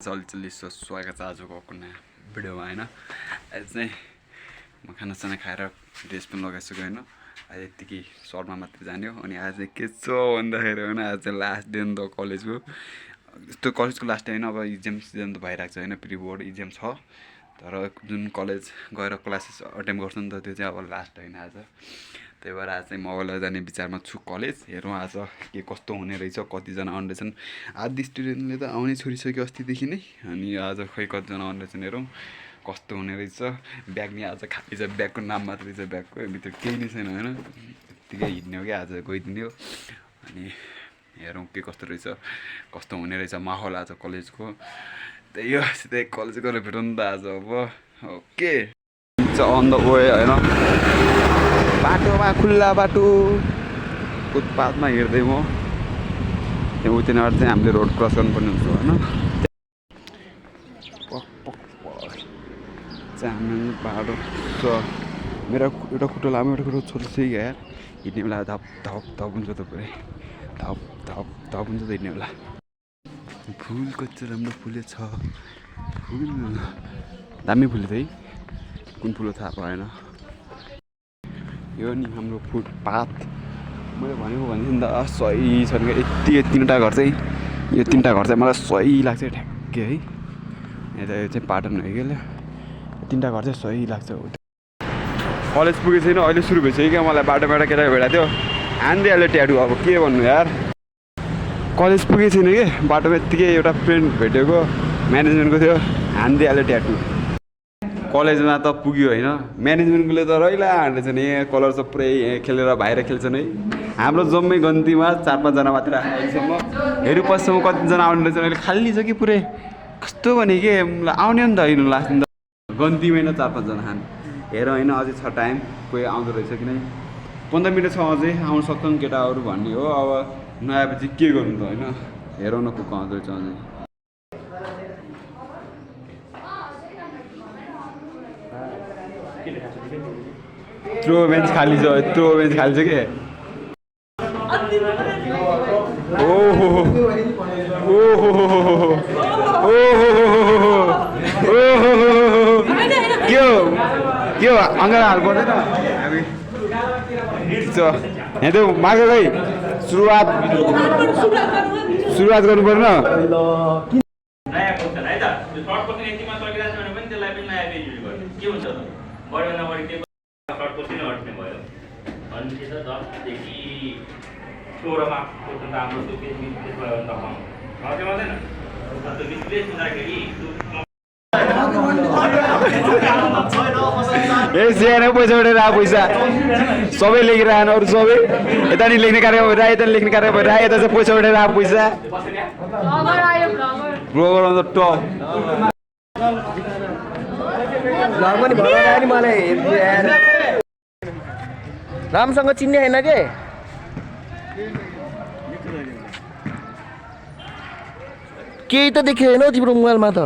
चलचली स्वागत छ आजको नयाँ भिडियोमा होइन। आज चाहिँ म खानासाना खाएर ड्रेस पनि लगाइसकेँ होइन। आज यत्तिकै सर्टमा मात्रै जाने हो। अनि आज के छ भन्दाखेरि होइन, आज चाहिँ लास्ट डे नि त कलेजको। यस्तो कलेजको लास्ट डे होइन, अब इक्जाम सिजन त भइरहेको छ होइन, प्रि बोर्ड इक्जाम छ। तर जुन कलेज गएर क्लासेस अटेम्प गर्छ नि त, त्यो चाहिँ अब लास्ट होइन आज। त्यही भएर आज चाहिँ मगललाई जाने विचारमा छु कलेज। हेरौँ आज के कस्तो हुने रहेछ, कतिजना आउने रहेछन्। आधी स्टुडेन्टले त आउनै छोडिसक्यो अस्तिदेखि नै। अनि आज खै कतिजना आउने रहेछन् हेरौँ कस्तो हुने रहेछ। ब्याग नि आज खाली छ, ब्यागको नाम मात्रै छ ब्यागको, भित्र केही नै छैन होइन। यत्तिकै हिँड्ने हो कि आज गइदिने हो। अनि हेरौँ के कस्तो रहेछ, कस्तो हुने रहेछ माहौल आज कलेजको। त्यही हो, सिधै कलेज गएर भेटौँ नि त आज। अब ओके अन द वे होइन, बाटोमा खुल्ला बाटो फुटपाथमा हिँड्दै म त्यहाँ उतिनाबाट चाहिँ हामीले रोड क्रस गर्नुपर्ने हुन्छ होइन। चाहिँ हाम्रो बाटो छ, मेरो एउटा खुट्टा लामो एउटा खुट्टा छोटो छ यार। हिँड्ने बेला धप धप धप हुन्छ त पुरै, धप धप धप हुन्छ त हिँड्ने बेला। फुल कति राम्रो फुलेछ, फुल दामी फुल्यो है, कुन फुल थाहा भएन। यो नि हाम्रो फुटपाथ, मैले भनेको भन्छु नि त सही छ नि। यति तिनवटा घर चाहिँ, यो तिनवटा घर चाहिँ मलाई सही लाग्छ ठ्याक्कै है। यता यो चाहिँ पाटन हो कि तिनवटा घर चाहिँ सही लाग्छ। कलेज पुगेको छैन, अहिले सुरु भइसक्यो क्या। मलाई बाटोबाट केटा भेटाएको थियो, हानिदिइहाल्यो ट्याटु। अब के भन्नु यार, कलेज पुगेको छैन कि बाटोमा यत्तिकै एउटा फ्रेन्ड भेटेको म्यानेजमेन्टको थियो, हानिदिइहाल्यो ट्याटु। कलेजमा त पुग्यो होइन, म्यानेजमेन्टकोले त रहिला हान्दैछ नि। यहाँ कलर चाहिँ पुरै खेलेर बाहिर खेल्छन् है। हाम्रो जम्मै गन्तीमा 4-5जना मात्र अहिलेसम्म। हेरौँ पछिसम्म कतिजना आउने रहेछ। अहिले खाली छ कि पुरै, कस्तो भने के आउने हो नि त होइन। लास्ट दिन त गन्तीमै न 4-5जना खानु। हेर होइन, अझै छ टाइम, कोही आउँदो रहेछ कि नै। 15 मिनट छ अझै, आउनु सक्छन् केटाहरू भन्ने हो। अब नआएपछि के गर्नु त होइन। हेरौँ न को आउँदो रहेछ अझै। यत्रो बेन्च खाली छ, यत्रो बेन्च खाली छ के। ओहो ओहो के हो के हो, अङ्गाला हाल पर्दैन यहाँ त। मार्ग खै सुरुवात गर्नु पर्दैन। पैसा उठेर पैसा सबै लेखेर आएन, अरू सबै यता नि लेख्ने कार्य भइरहेको, यता लेख्ने कार्य भइरहेको, यता चाहिँ पैसा उठेर पैसा ब्लगर अन द टप। मलाई रामसँग चिन्ने होइन के। केही त देखेँ होइन तिम्रो मोबाइलमा त।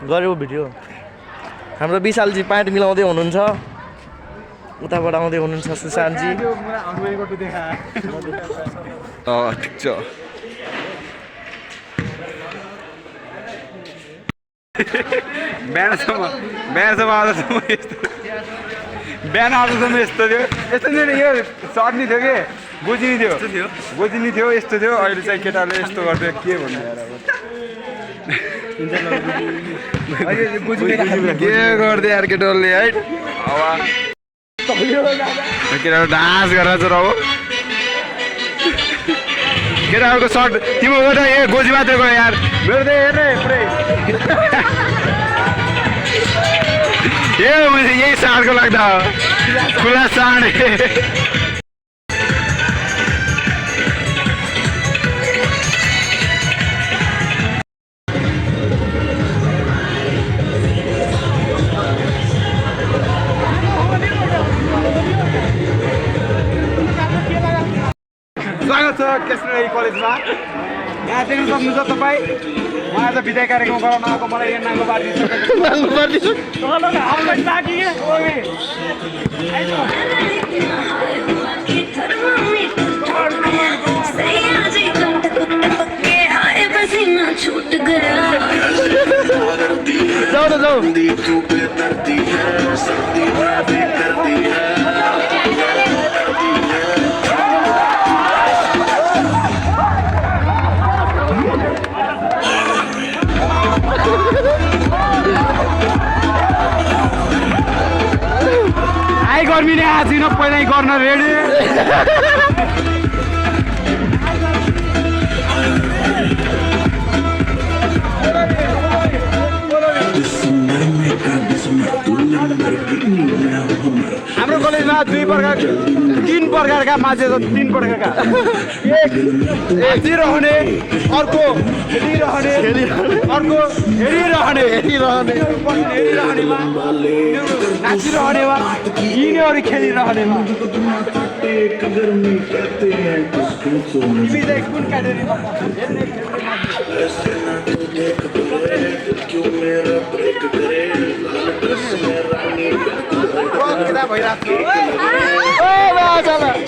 गऱ्यो भिडियो। हाम्रो विशालजी प्यान्ट मिलाउँदै हुनुहुन्छ, उताबाट आउँदै हुनुहुन्छ सुशान्तजी। ठिक छ। बिहानसम्म आउँदासम्म यस्तो, बिहान आउँदासम्म यस्तो थियो, यस्तो थियो नि। यो सर्नी थियो कि बुझिनी थियो, बुझिनी थियो, यस्तो थियो। अहिले चाहिँ केटाले यस्तो गर्थ्यो, के भन्नु यार। अब के गरिदियो यार केटाहरूले है। अब केटाहरू डान्स गरेर चाहिँ अब केटाहरूको सर्ट तिम्रो गएर ए गोजी मात्रै गयो यार, मेरो त हेर्ने पुरै यही साँडको लाग्दा खुला साँड। स्वागत छ कृष्णराई कलेजमा। यहाँ देख्न सक्नुहुन्छ तपाईँ, म आज विदाय कार्यक्रम गराउन आएको। मलाई यहाँ नाङ्गो बाँडिदिन्छु। आइ गर्मीले आएको छैन पहिल्यै गर्न रेडी हाम्रो कलेजमा तीन प्रकारका मान्छे छ तीन प्रकारका एक नाचिरहने अर्को खेलिरहने अर्को हेरिरहनेमा नाचिरहनेमा यिनीहरू खेलिरहनेमा तिमी चाहिँ कुन क्याटेगोरीमा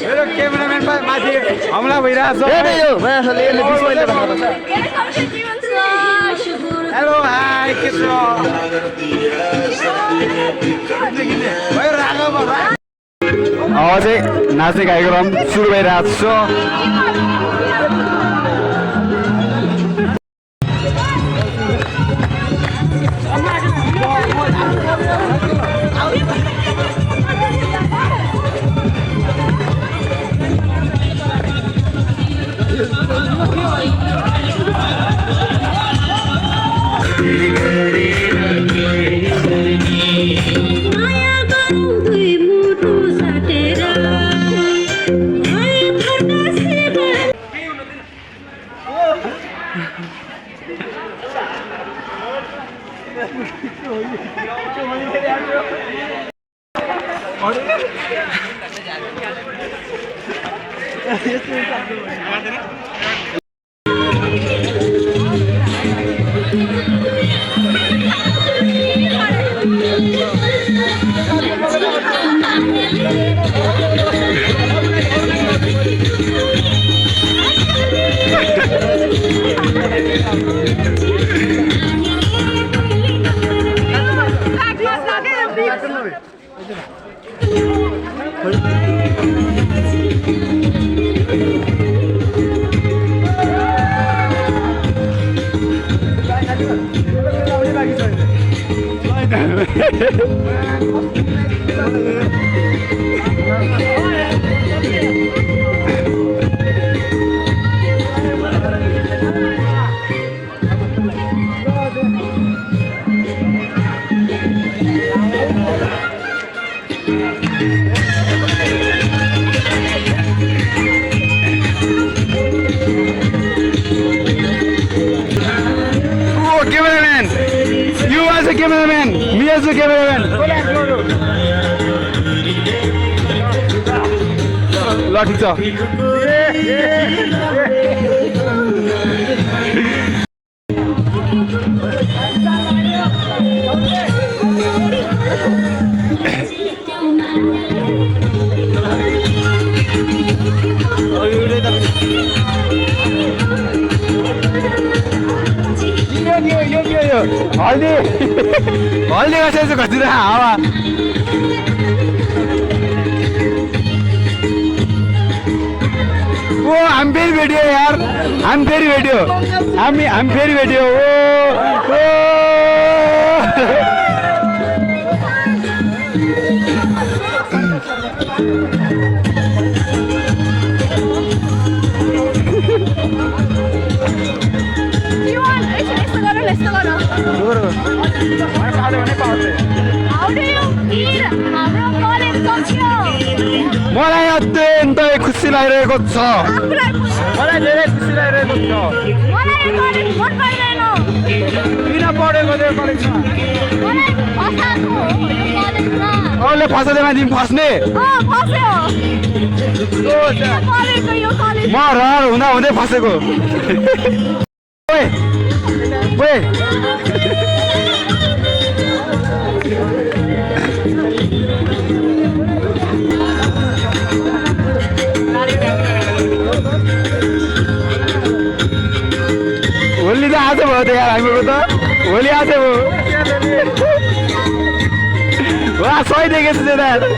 मेरो क्यामेराम्यान माथि हमला भइरहेको हेलो हाई के छ अझै नाच्ने कार्यक्रम सुरु भइरहेको छ Cameraman, you as a cameraman, me as a cameraman. ल ठिक छ हल्दी कसैको खतिर हावा ओ हम फेरि भेट्यो यार हम फेरि भेट्यो हम फेरि भेट्यो ओ मलाई अत्यन्तै खुसी लागिरहेको छ मलाई धेरै खुसी लागिरहेको छ किन पढेको थियो कलेजमा अरूले फसाउँदैमा तिमी फस्ने म रहर हुँदा हुँदै फसेको होली त आज भयो त यार हामीको त होली आज भयो वा सही देखेछु दादा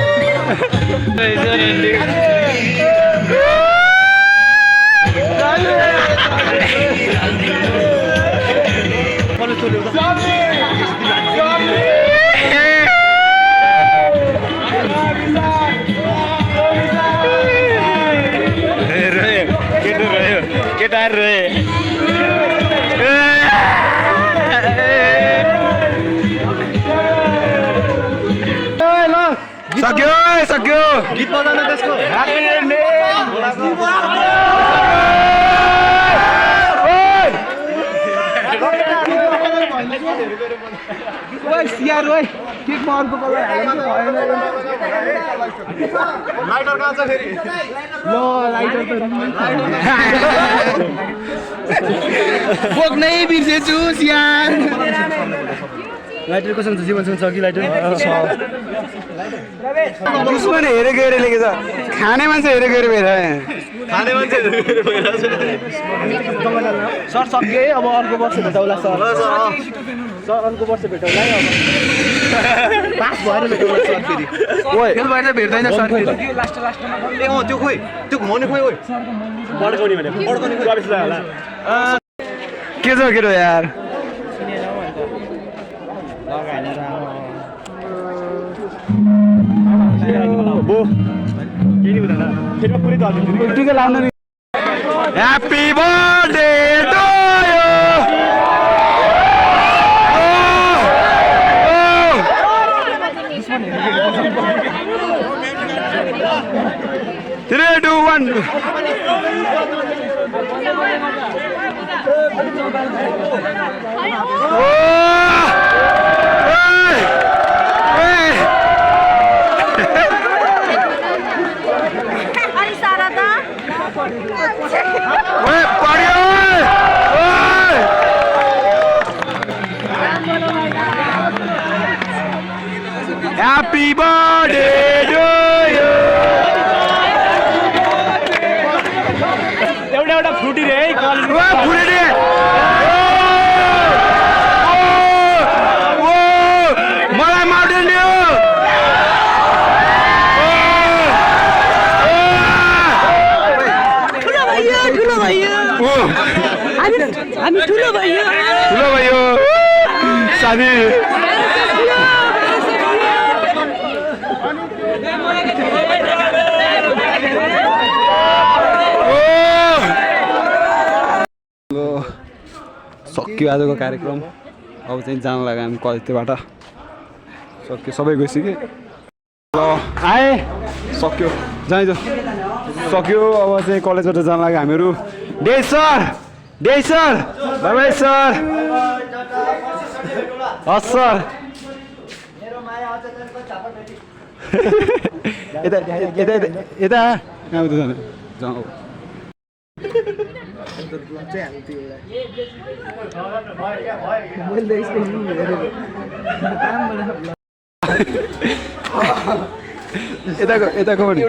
केटाहरु रहे सक्यो सक्यो गीत बजाउन त्यसको सियार ओइ केकमा अर्को कलर हाल्नु भएन लाइटर कहाँ छ फेरि ल लाइटर त बोक्नै बिर्सेछु सियार लाइटर कसम छ जीवन छ कि लाइटर दुश्मन हेरेको हेरे लेखेछ खाने मान्छे हेरेको हेरे भएर खाने मान्छे सर सक्यो है अब अर्को वर्ष भेटौला सर सर अर्को वर्ष भेटौला है अब पास भएर भेटौला सर फेरि ओइ फेल भएर भेट्दैन सर फेरि लास्ट लास्टमा ए त्यो खोइ त्यो घुमाउने खोइ ओइ बडकाउने भने बडकाउने खोइ अफिसलाई होला के छ केटो यार Happy birthday to you. 3, 2, 1. Happy birthday to you. एउटा फ्रुटी रे है फ्रुटी मलाई माउन्टेन ड्यु ठुलो भयो हामी ठुलो भयो साथी सक्यो आजको कार्यक्रम अब चाहिँ जान लाग्यो हामी कलेजबाट सक्यो सबै गइसक्यो ल आए सक्यो जाइज सक्यो अब चाहिँ कलेजबाट जान लाग्यो हामीहरू day sir by by sir हस् सर यता यता यता कहाँ जाने जाउँ यताको पनि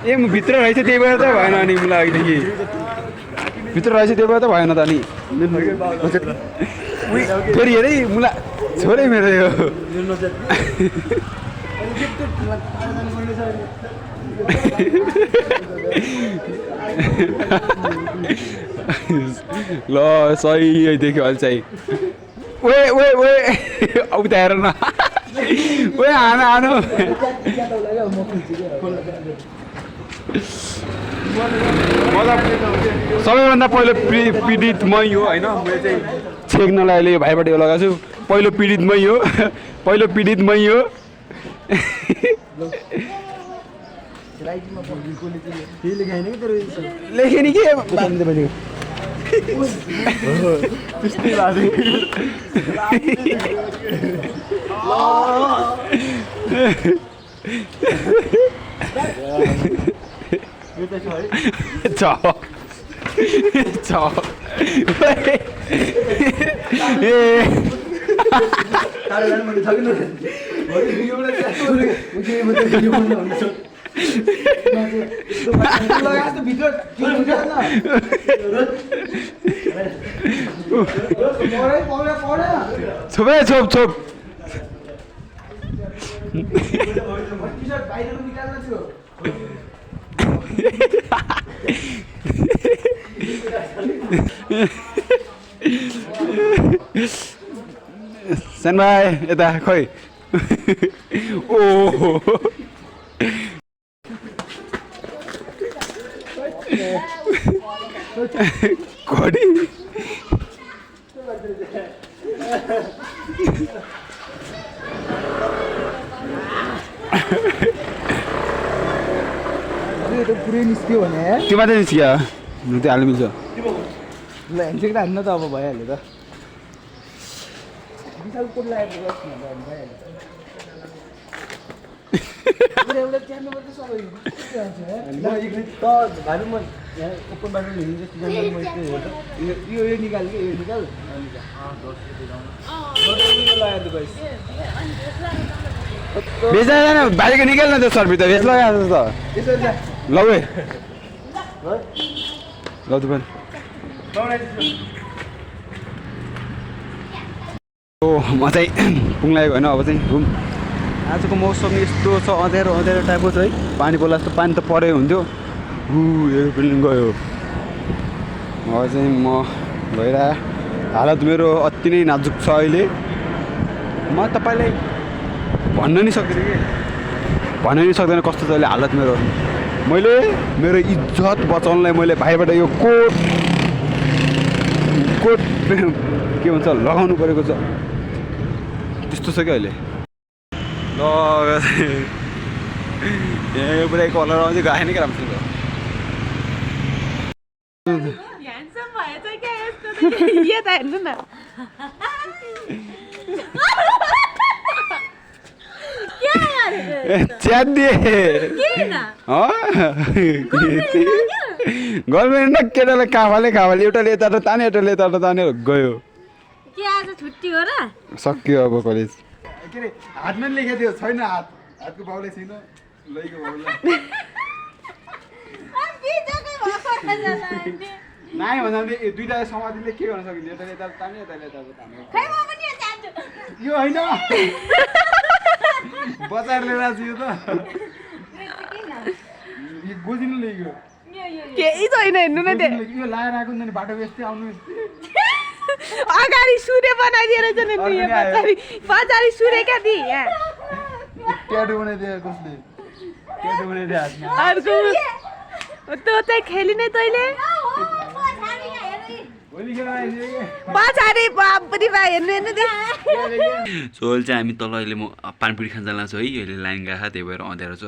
ए म भित्र रहेछ त्यही भएर त भएन अनि मलाई अहिलेदेखि भित्र रहेछ त्यही भएर त भएन त अनि फेरि हेरै मुला छोरै मेरो यो ल सही देख्यो अहिले चाहिँ ओए ओए ओए अब त हेर न ओए हानु सबैभन्दा पहिलो पीडित मै हो होइन मैले चाहिँ छेक्नलाई अहिले यो भाइबाट यो लगाएको छु पहिलो पीडित मै हो लेखेँ नि के छोप छोप छोप सेन भाइ यता खोइ ओ घडी पुरै निस्क्यो भने त्यो मात्रै निस्क्यो त्यो हाल्नु मिल्छ ल ह्यान्डसेक त हान्न त अब भइहाल्यो त विशाल कोट लागेको बस भइहाल्यो एउटा च्यान्नु पर्छ सबै त भानु म यहाँ ओपन बाटो हिँड्नु जस्तो जान्छु म यो निकाल के यो निकाल बेच्दैन बाहिरको निकाल न त्यो सर्फी त बेच लगाएको त लौ है लौ त ओ म चाहिँ पुग्लाएको होइन अब चाहिँ घुम आजको मौसम यस्तो छ अँध्यारो अँध्यारो टाइपको छ है पानी पर्ला जस्तो पानी त परै हुन्थ्यो यो बिल्डिङ गयो अब चाहिँ म गइरहेको हालत मेरो अति नै नाजुक छ अहिले म तपाईँलाई भन्न नि सक्दिनँ कि भन्न नि सक्दैन कस्तो छ अहिले हालत मेरो मैले मेरो इज्जत बचाउनलाई मैले भाइबाट यो कोट के भन्छ लगाउनु परेको छ त्यस्तो छ कि अहिले ल यहाँ पुरै कलर आउँछ गाएन क्या राम्रो गभर्मेन्ट न केटालाई काफाले एउटाले यता ताने एउटाले यता तानेर गयो सक्यो अब कलेज के अरे हातमा लेखेको थियो छैन हातको बाउले छैन लैको बाउलाई नाइ भन्दा दुईटा समातिले के गर्न सकिन्छ एउटाले यता तान्यो एउटाले यता तान्यो यो होइन बचाएर लिएर आएको यो त गोजिनु ल्याइयो केही छैन हेर्नु न त्यो यो लाएर आएको नि बाटो बेच्दै आउनु अगाडि सूर्य बनाइदिएर चाहिँ पछाडि सूर्य क्या दि ट्याटु बनाइदियो कसले ट्याटु बनाइदियो हातमा अर्को त्यो चाहिँ खेलिने तैँले पछाडि बापरी भाइ हेर्नु हेर्नु सो अहिले चाहिँ हामी तल अहिले म पानीपुरी खान जान लाग्छु है अहिले लाइन गएको त्यही भएर अँध्यारो छ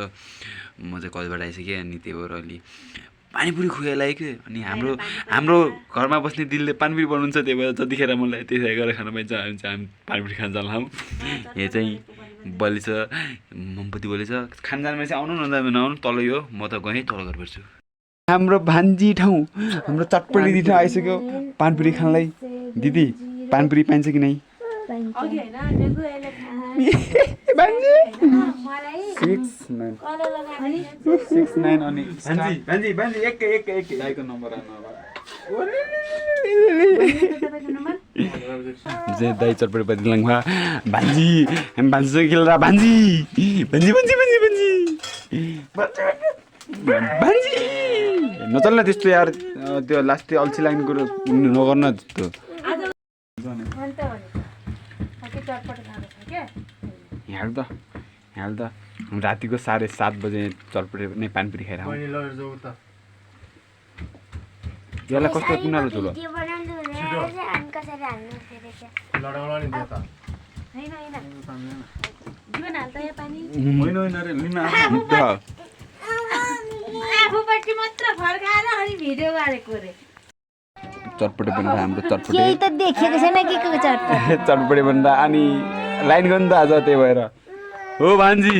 म चाहिँ कलेजबाट आइसकेँ अनि त्यही भएर अहिले पानीपुरी खुवाइ लाग्यो अनि हाम्रो घरमा बस्ने दिलले पानीपुरी बनाउँछ त्यही भएर जतिखेर मलाई त्यसै गरेर खान पाइन्छ हामी चाहिँ पानीपुरी खान जान लाउँ यहाँ चाहिँ बलि छ मोमपति बलि छ खान जानु चाहिँ आउनु नआउनु तल यो म त गएँ तल घर पर्छु हाम्रो भान्जी ठाउँ हाम्रो चटपटी दिदी आइसक्यो पानीपुरी खानलाई दिदी पानीपुरी पाइन्छ कि नै भान्जी 6-9 अनि भान्जी एक दाइको नम्बर दाइ चटपटी पदिलाङ भा भान्जी हामी भान्जीसँग खेलेर भान्जी नचल्न त्यस्तो यार त्यो लास्ट अल्छी लाग्ने कुरो नगर्न त्यस्तो यहाँ त रातिको 7:30 बजे चटपटी नै पानीपुरी खाएर यसलाई कस्तो कुनालो ठुलो चटपटे बनेर हाम्रो चटपटे बनेर अनि लाइन गर्नु त आज त्यही भएर हो भान्जी